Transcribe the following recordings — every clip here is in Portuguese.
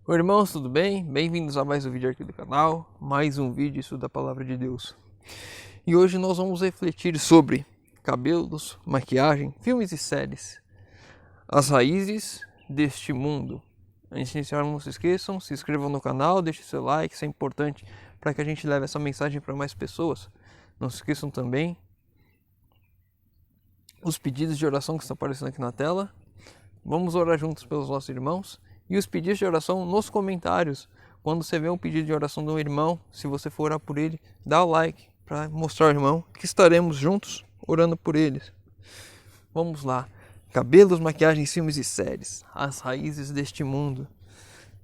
Oi irmãos, tudo bem? Bem-vindos a mais um vídeo aqui do canal, mais um vídeo estudo da Palavra de Deus. E hoje nós vamos refletir sobre cabelos, maquiagem, filmes e séries, as raízes deste mundo. Antes de iniciar, não se esqueçam, se inscrevam no canal, deixem seu like, isso é importante para que a gente leve essa mensagem para mais pessoas. Não se esqueçam também os pedidos de oração que estão aparecendo aqui na tela. Vamos orar juntos pelos nossos irmãos. E os pedidos de oração nos comentários. Quando você vê um pedido de oração de um irmão, se você for orar por ele, dá o like para mostrar ao irmão que estaremos juntos orando por eles. Vamos lá. Cabelos, maquiagens, filmes e séries. As raízes deste mundo.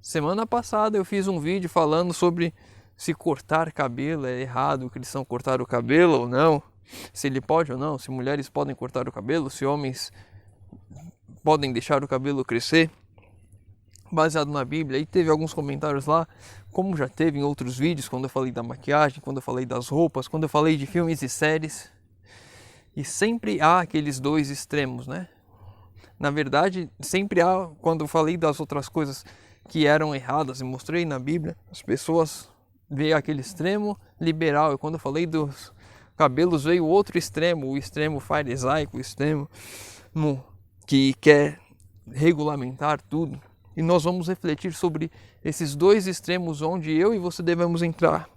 Semana passada eu fiz um vídeo falando sobre se cortar cabelo é errado, o cristão cortar o cabelo ou não. Se ele pode ou não, se mulheres podem cortar o cabelo, se homens podem deixar o cabelo crescer. Baseado na Bíblia, e teve alguns comentários lá, como já teve em outros vídeos, quando eu falei da maquiagem, quando eu falei das roupas, quando eu falei de filmes e séries. E sempre há aqueles dois extremos, né? Na verdade, sempre há, quando eu falei das outras coisas que eram erradas e mostrei na Bíblia, as pessoas veem aquele extremo liberal, e quando eu falei dos cabelos veio o outro extremo, o extremo farisaico, o extremo que quer regulamentar tudo. E nós vamos refletir sobre esses dois extremos onde eu e você devemos entrar.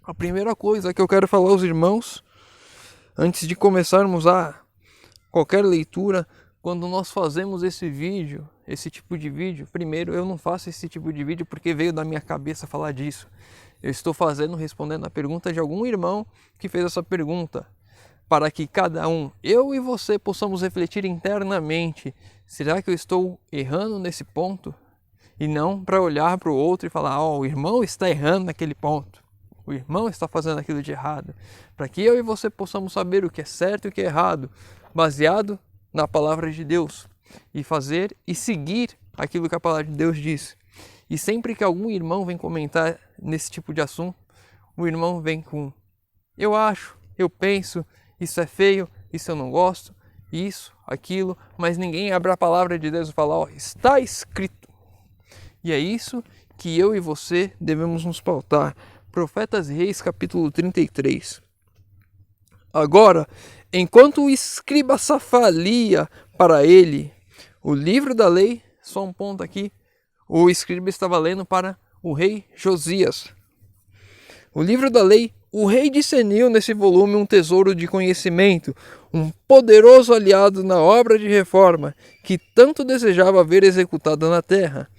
A primeira coisa que eu quero falar aos irmãos, antes de começarmos a qualquer leitura, quando nós fazemos esse tipo de vídeo, primeiro eu não faço esse tipo de vídeo porque veio da minha cabeça falar disso. Eu estou respondendo a pergunta de algum irmão que fez essa pergunta, para que cada um, eu e você, possamos refletir internamente. Será que eu estou errando nesse ponto? E não para olhar para o outro e falar, o irmão está errando naquele ponto. O irmão está fazendo aquilo de errado. Para que eu e você possamos saber o que é certo e o que é errado, baseado na palavra de Deus. E fazer e seguir aquilo que a palavra de Deus diz. E sempre que algum irmão vem comentar nesse tipo de assunto, o irmão vem com, eu acho, eu penso, isso é feio, isso eu não gosto, isso, aquilo, mas ninguém abre a palavra de Deus e fala, está escrito. E é isso que eu e você devemos nos pautar. Profetas e Reis, capítulo 33. Agora, enquanto o escriba Safá lia para ele o livro da lei, só um ponto aqui, o escriba estava lendo para o rei Josias. O livro da lei, o rei discerniu nesse volume um tesouro de conhecimento, um poderoso aliado na obra de reforma que tanto desejava ver executada na terra.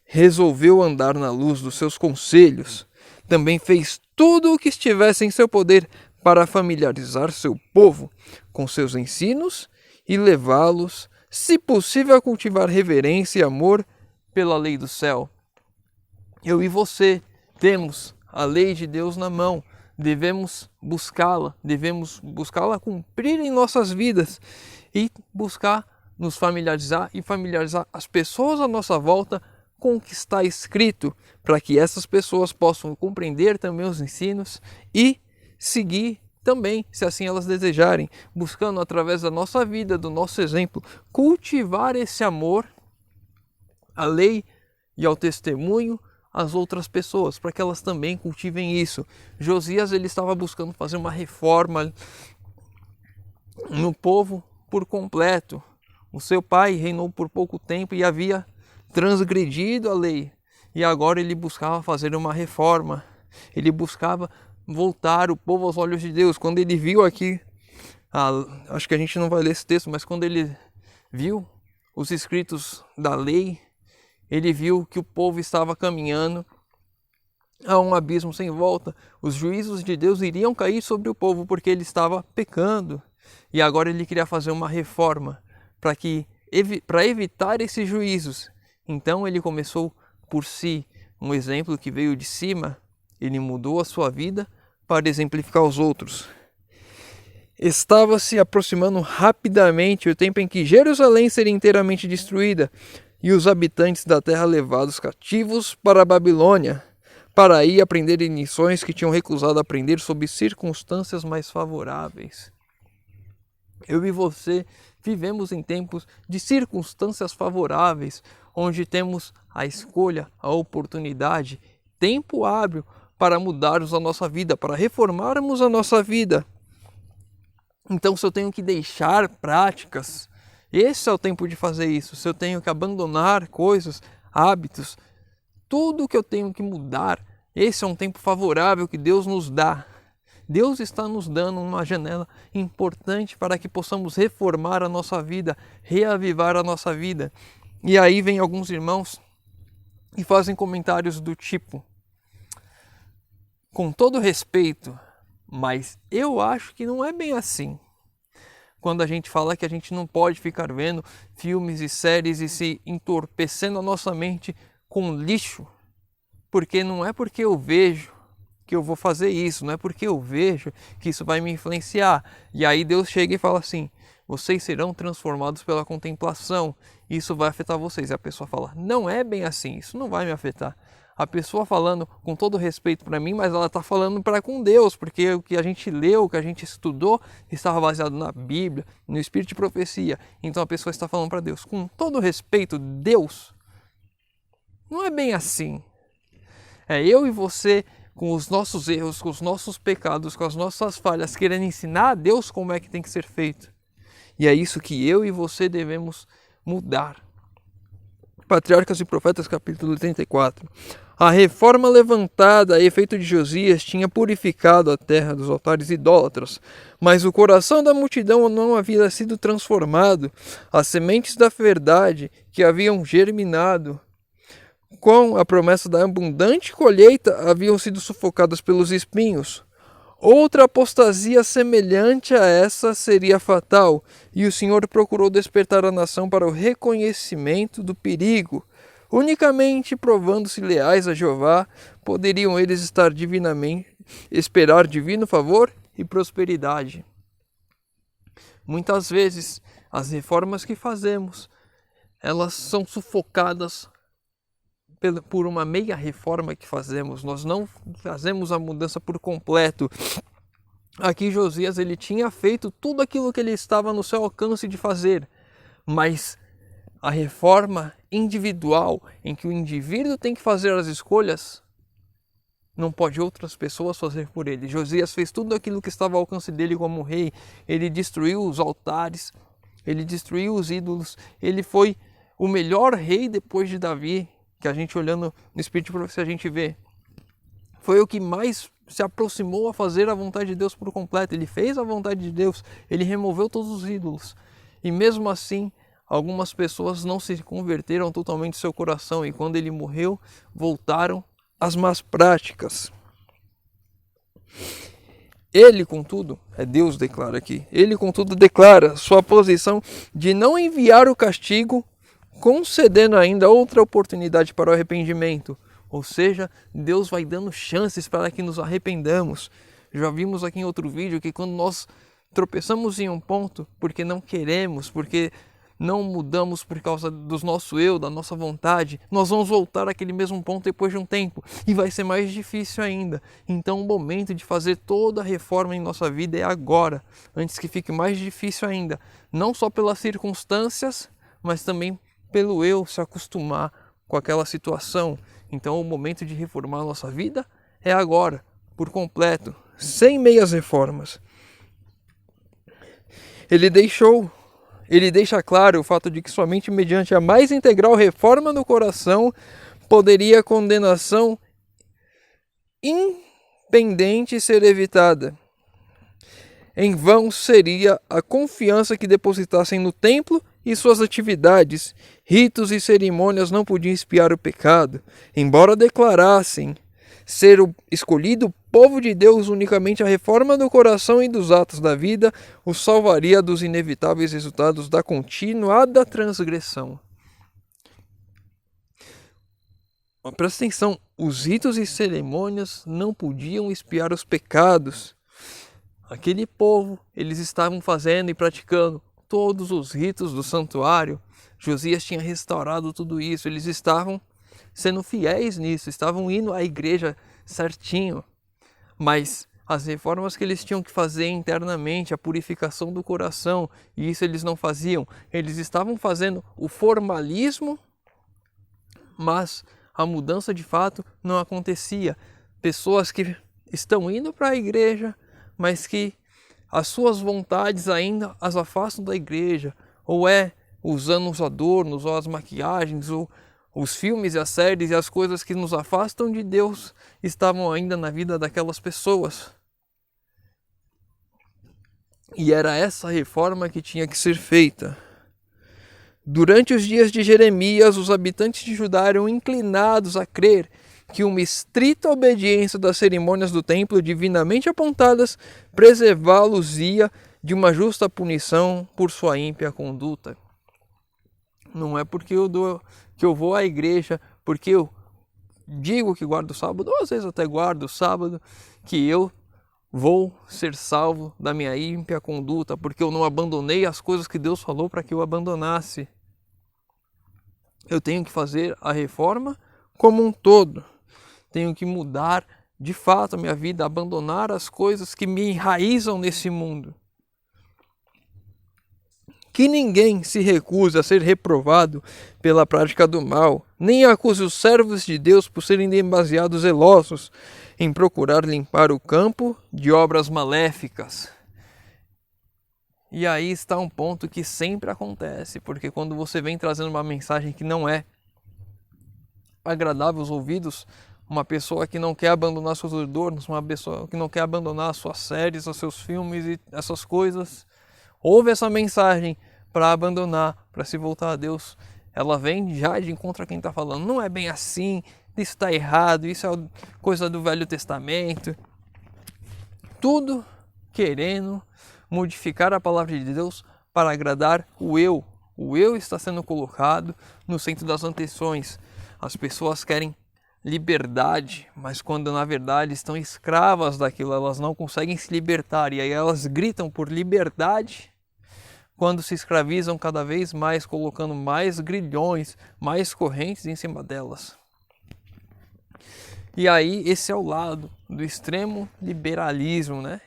Resolveu andar na luz dos seus conselhos. Também fez tudo o que estivesse em seu poder para familiarizar seu povo com seus ensinos e levá-los, se possível, a cultivar reverência e amor pela lei do céu. Eu e você temos a lei de Deus na mão. Devemos buscá-la cumprir em nossas vidas e buscar nos familiarizar e familiarizar as pessoas à nossa volta com o que está escrito, para que essas pessoas possam compreender também os ensinos e seguir também, se assim elas desejarem, buscando através da nossa vida, do nosso exemplo, cultivar esse amor à lei e ao testemunho as outras pessoas, para que elas também cultivem isso. Josias, ele estava buscando fazer uma reforma no povo por completo. O seu pai reinou por pouco tempo e havia transgredido a lei. E agora ele buscava fazer uma reforma. Ele buscava voltar o povo aos olhos de Deus. Quando ele viu aqui, acho que a gente não vai ler esse texto, mas quando ele viu os escritos da lei, ele viu que o povo estava caminhando a um abismo sem volta. Os juízos de Deus iriam cair sobre o povo porque ele estava pecando. E agora ele queria fazer uma reforma para evitar esses juízos. Então ele começou por si, um exemplo que veio de cima. Ele mudou a sua vida para exemplificar os outros. Estava se aproximando rapidamente o tempo em que Jerusalém seria inteiramente destruída e os habitantes da terra levados cativos para a Babilônia, para aí aprenderem lições que tinham recusado aprender sob circunstâncias mais favoráveis. Eu e você vivemos em tempos de circunstâncias favoráveis, onde temos a escolha, a oportunidade, tempo hábil para mudarmos a nossa vida, para reformarmos a nossa vida. Então, se eu tenho que deixar práticas, esse é o tempo de fazer isso. Se eu tenho que abandonar coisas, hábitos, tudo que eu tenho que mudar, esse é um tempo favorável que Deus nos dá. Deus está nos dando uma janela importante para que possamos reformar a nossa vida, reavivar a nossa vida. E aí vem alguns irmãos e fazem comentários do tipo: com todo respeito, mas eu acho que não é bem assim. Quando a gente fala que a gente não pode ficar vendo filmes e séries e se entorpecendo a nossa mente com lixo, porque não é porque eu vejo que eu vou fazer isso, não é porque eu vejo que isso vai me influenciar. E aí Deus chega e fala assim: vocês serão transformados pela contemplação, isso vai afetar vocês. E a pessoa fala: não é bem assim, isso não vai me afetar. A pessoa falando com todo respeito para mim, mas ela está falando para com Deus, porque o que a gente leu, o que a gente estudou, estava baseado na Bíblia, no Espírito de profecia. Então a pessoa está falando para Deus: com todo respeito, Deus, não é bem assim. É eu e você, com os nossos erros, com os nossos pecados, com as nossas falhas, querendo ensinar a Deus como é que tem que ser feito. E é isso que eu e você devemos mudar. Patriarcas e Profetas, capítulo 34. A reforma levantada a efeito de Josias tinha purificado a terra dos altares idólatras, mas o coração da multidão não havia sido transformado. As sementes da verdade que haviam germinado com a promessa da abundante colheita haviam sido sufocadas pelos espinhos. Outra apostasia semelhante a essa seria fatal, e o Senhor procurou despertar a nação para o reconhecimento do perigo. Unicamente provando-se leais a Jeová, poderiam eles esperar divino favor e prosperidade. Muitas vezes, as reformas que fazemos, elas são sufocadas por uma meia reforma que fazemos. Nós não fazemos a mudança por completo. Aqui Josias, ele tinha feito tudo aquilo que ele estava no seu alcance de fazer, mas a reforma individual, em que o indivíduo tem que fazer as escolhas, não pode outras pessoas fazer por ele. Josias fez tudo aquilo que estava ao alcance dele como rei. Ele destruiu os altares, ele destruiu os ídolos, ele foi o melhor rei depois de Davi, que a gente olhando no Espírito de Profecia a gente vê. Foi o que mais se aproximou a fazer a vontade de Deus por completo. Ele fez a vontade de Deus, ele removeu todos os ídolos. E mesmo assim, algumas pessoas não se converteram totalmente em seu coração, e quando ele morreu, voltaram às más práticas. Ele, contudo, Deus declara aqui, ele, contudo, declara sua posição de não enviar o castigo, concedendo ainda outra oportunidade para o arrependimento. Ou seja, Deus vai dando chances para que nos arrependamos. Já vimos aqui em outro vídeo que quando nós tropeçamos em um ponto, porque não queremos, porque não mudamos por causa do nosso eu, da nossa vontade, nós vamos voltar àquele mesmo ponto depois de um tempo, e vai ser mais difícil ainda. Então o momento de fazer toda a reforma em nossa vida é agora, antes que fique mais difícil ainda, não só pelas circunstâncias, mas também pelo eu se acostumar com aquela situação. Então o momento de reformar a nossa vida é agora, por completo, sem meias reformas. Ele deixa claro o fato de que somente mediante a mais integral reforma do coração poderia a condenação impendente ser evitada. Em vão seria a confiança que depositassem no templo e suas atividades. Ritos e cerimônias não podiam expiar o pecado, embora declarassem ser o escolhido povo de Deus. Unicamente a reforma do coração e dos atos da vida o salvaria dos inevitáveis resultados da continuada transgressão. Presta atenção, os ritos e cerimônias não podiam expiar os pecados. Aquele povo, eles estavam fazendo e praticando todos os ritos do santuário. Josias tinha restaurado tudo isso, eles estavam sendo fiéis nisso, estavam indo à igreja certinho, mas as reformas que eles tinham que fazer internamente, a purificação do coração, e isso eles não faziam. Eles estavam fazendo o formalismo mas a mudança de fato não acontecia. Pessoas que estão indo para a igreja, mas que as suas vontades ainda as afastam da igreja, ou usando os adornos, ou as maquiagens, ou os filmes e as séries e as coisas que nos afastam de Deus estavam ainda na vida daquelas pessoas. E era essa reforma que tinha que ser feita. Durante os dias de Jeremias, os habitantes de Judá eram inclinados a crer que uma estrita obediência das cerimônias do templo divinamente apontadas preservá-los-ia de uma justa punição por sua ímpia conduta. Não é porque eu vou à igreja, porque eu digo que guardo o sábado, ou às vezes até guardo o sábado, que eu vou ser salvo da minha ímpia conduta, porque eu não abandonei as coisas que Deus falou para que eu abandonasse. Eu tenho que fazer a reforma como um todo. Tenho que mudar de fato a minha vida, abandonar as coisas que me enraizam nesse mundo. Que ninguém se recuse a ser reprovado pela prática do mal, nem acuse os servos de Deus por serem demasiado zelosos em procurar limpar o campo de obras maléficas. E aí está um ponto que sempre acontece, porque quando você vem trazendo uma mensagem que não é agradável aos ouvidos, uma pessoa que não quer abandonar seus adornos, uma pessoa que não quer abandonar suas séries, os seus filmes e essas coisas, ouve essa mensagem para abandonar, para se voltar a Deus, ela vem já de encontro a quem está falando. Não é bem assim, isso está errado, isso é coisa do Velho Testamento. Tudo querendo modificar a palavra de Deus para agradar o eu. O eu está sendo colocado no centro das atenções. As pessoas querem liberdade, mas quando na verdade estão escravas daquilo, elas não conseguem se libertar. E aí elas gritam por liberdade quando se escravizam cada vez mais, colocando mais grilhões, mais correntes em cima delas. E aí esse é o lado do extremo liberalismo, né?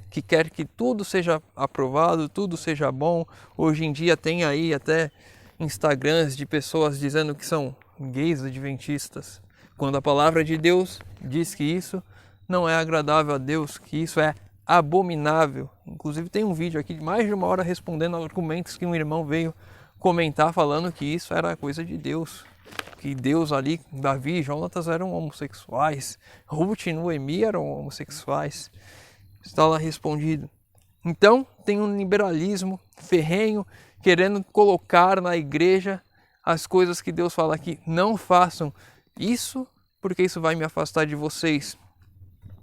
Que quer que tudo seja aprovado, tudo seja bom. Hoje em dia tem aí até Instagrams de pessoas dizendo que são gays adventistas, quando a palavra de Deus diz que isso não é agradável a Deus, que isso é abominável. Inclusive tem um vídeo aqui de mais de 1 hora respondendo a argumentos que um irmão veio comentar falando que isso era coisa de Deus, que Deus ali, Davi e Jonatas eram homossexuais, Ruth e Noemi eram homossexuais. Está lá respondido. Então tem um liberalismo ferrenho querendo colocar na igreja as coisas que Deus fala aqui. Não façam isso porque isso vai me afastar de vocês.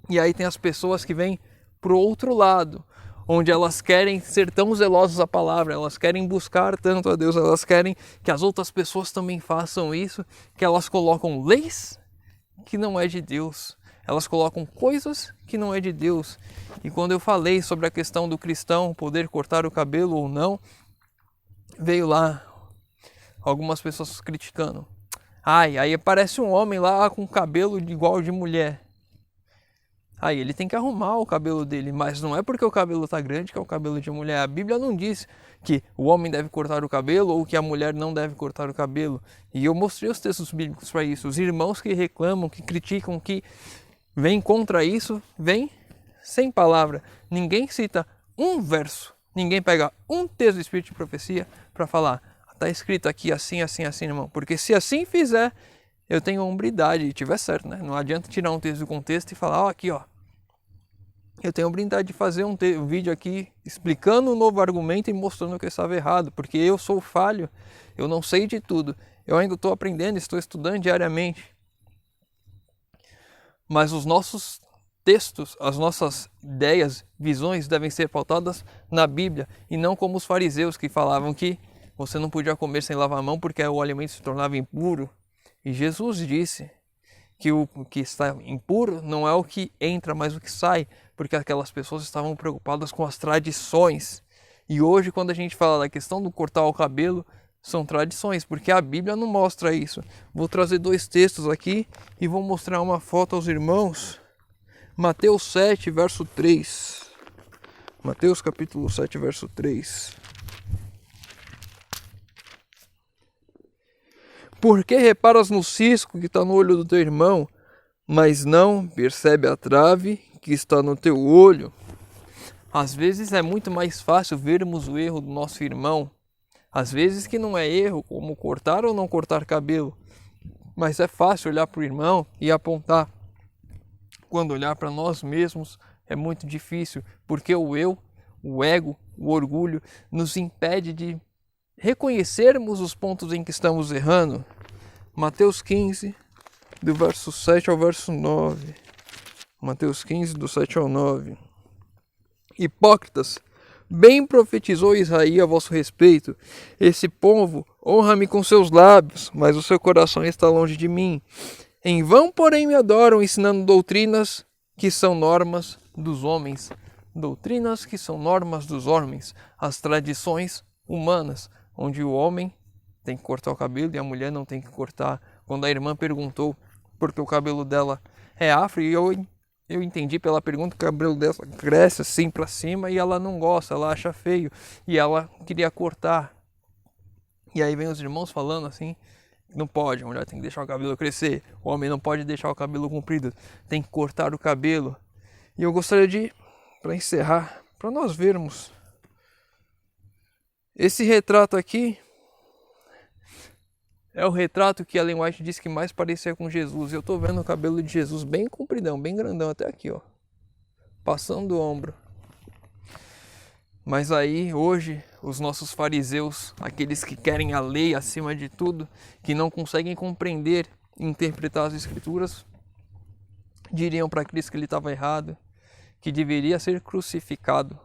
E aí tem as pessoas que vêm para o outro lado, onde elas querem ser tão zelosas da palavra, elas querem buscar tanto a Deus, elas querem que as outras pessoas também façam isso, que elas colocam leis que não é de Deus. Elas colocam coisas que não é de Deus. E quando eu falei sobre a questão do cristão poder cortar o cabelo ou não, veio lá algumas pessoas criticando. Aí aparece um homem lá com cabelo igual de mulher. Aí ele tem que arrumar o cabelo dele, mas não é porque o cabelo está grande que é o cabelo de mulher. A Bíblia não diz que o homem deve cortar o cabelo ou que a mulher não deve cortar o cabelo. E eu mostrei os textos bíblicos para isso. Os irmãos que reclamam, que criticam, que vêm contra isso, vêm sem palavra. Ninguém cita um verso, ninguém pega um texto do Espírito de Profecia para falar, está escrito aqui assim, assim, assim, irmão. Porque se assim fizer, eu tenho hombridade, e tiver certo, né? Não adianta tirar um texto do contexto e falar, ó, aqui, ó. Eu tenho hombridade de fazer um vídeo aqui explicando um novo argumento e mostrando que eu estava errado, porque eu sou falho, eu não sei de tudo. Eu ainda estou aprendendo, estou estudando diariamente. Mas os nossos textos, as nossas ideias, visões devem ser pautadas na Bíblia e não como os fariseus que falavam que você não podia comer sem lavar a mão porque o alimento se tornava impuro. E Jesus disse que o que está impuro não é o que entra, mas o que sai, porque aquelas pessoas estavam preocupadas com as tradições. E hoje, quando a gente fala da questão do cortar o cabelo, são tradições, porque a Bíblia não mostra isso. Vou trazer 2 textos aqui e vou mostrar uma foto aos irmãos. Mateus 7, verso 3. Mateus capítulo 7, verso 3. Por que reparas no cisco que está no olho do teu irmão, mas não percebe a trave que está no teu olho? Às vezes é muito mais fácil vermos o erro do nosso irmão. Às vezes que não é erro como cortar ou não cortar cabelo, mas é fácil olhar para o irmão e apontar. Quando olhar para nós mesmos é muito difícil, porque o eu, o ego, o orgulho nos impede de reconhecermos os pontos em que estamos errando. Mateus 15, do verso 7 ao verso 9. Mateus 15, do 7 ao 9. Hipócritas, bem profetizou Isaías a vosso respeito. Esse povo honra-me com seus lábios, mas o seu coração está longe de mim. Em vão, porém, me adoram, ensinando doutrinas que são normas dos homens. Doutrinas que são normas dos homens. As tradições humanas, onde o homem tem que cortar o cabelo e a mulher não tem que cortar. Quando a irmã perguntou porque o cabelo dela é afro, e eu entendi pela pergunta que o cabelo dela cresce assim para cima e ela não gosta, ela acha feio e ela queria cortar. E aí vem os irmãos falando assim, não pode, a mulher tem que deixar o cabelo crescer, o homem não pode deixar o cabelo comprido, tem que cortar o cabelo. E eu gostaria de, para encerrar, para nós vermos esse retrato aqui, é o retrato que Ellen White disse que mais parecia com Jesus. Eu tô vendo o cabelo de Jesus bem compridão, bem grandão até aqui, ó, passando o ombro. Mas aí, hoje, os nossos fariseus, aqueles que querem a lei acima de tudo, que não conseguem compreender e interpretar as escrituras, diriam para Cristo que ele estava errado, que deveria ser crucificado,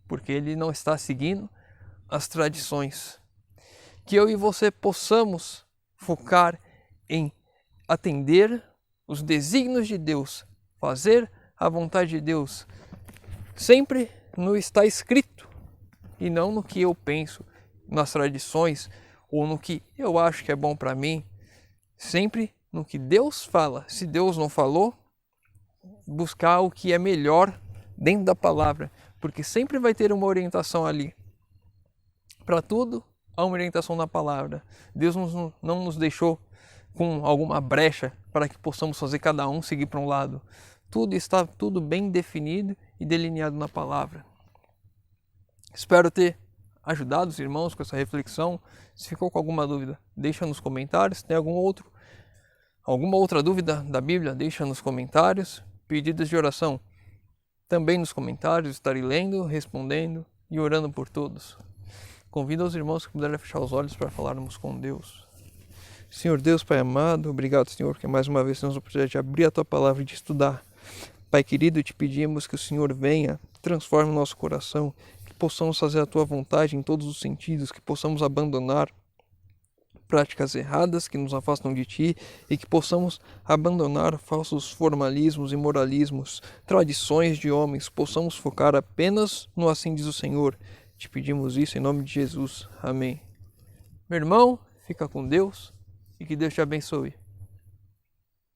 porque ele não está seguindo as tradições. Que eu e você possamos focar em atender os desígnios de Deus, fazer a vontade de Deus, sempre no está escrito e não no que eu penso, nas tradições ou no que eu acho que é bom para mim, sempre no que Deus fala. Se Deus não falou, buscar o que é melhor dentro da palavra, porque sempre vai ter uma orientação ali. Para tudo há uma orientação na palavra. Deus não nos deixou com alguma brecha para que possamos fazer cada um seguir para um lado. Está tudo bem definido e delineado na palavra. Espero ter ajudado os irmãos com essa reflexão. Se ficou com alguma dúvida, deixa nos comentários. Se tem alguma outra dúvida da Bíblia, deixa nos comentários. Pedidos de oração, também nos comentários. Estarei lendo, respondendo e orando por todos. Convido os irmãos que puderem fechar os olhos para falarmos com Deus. Senhor Deus, Pai amado, obrigado, Senhor, porque mais uma vez temos a oportunidade de abrir a Tua Palavra e de estudar. Pai querido, te pedimos que o Senhor venha, transforme o nosso coração, que possamos fazer a Tua vontade em todos os sentidos, que possamos abandonar práticas erradas que nos afastam de Ti e que possamos abandonar falsos formalismos e moralismos, tradições de homens, possamos focar apenas no assim diz o Senhor. Te pedimos isso em nome de Jesus. Amém. Meu irmão, fica com Deus e que Deus te abençoe.